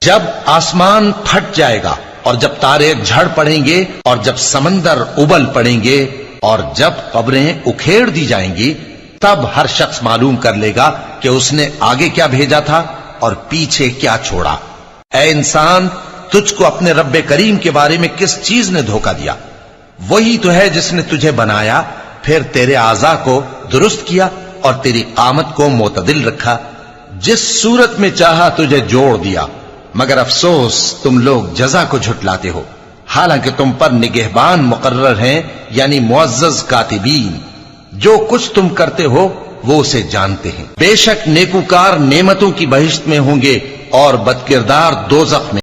जब आसमान फट जाएगा और जब तारे झड़ पड़ेंगे और जब समंदर उबल पड़ेंगे और जब कब्रें उखेड़ दी जाएंगी, तब हर शख्स मालूम कर लेगा कि उसने आगे क्या भेजा था और पीछे क्या छोड़ा। ऐ इंसान, तुझको अपने रब्बे करीम के बारे में किस चीज ने धोखा दिया? वही तो है जिसने तुझे बनाया, फिर तेरे आज़ा को दुरुस्त किया और तेरी कामत को मोतदिल रखा, जिस सूरत में चाहा तुझे जोड़ दिया। मगर अफसोस तुम लोग जजा को झुटलाते हो, हालांकि तुम पर निगहबान मुकर्रर हैं, यानी मुअज़्ज़ज़ कातिबीन। जो कुछ तुम करते हो वो उसे जानते हैं। बेशक नेकूकार नेमतों की बहिश्त में होंगे और बदकिरदार दोज़ख में।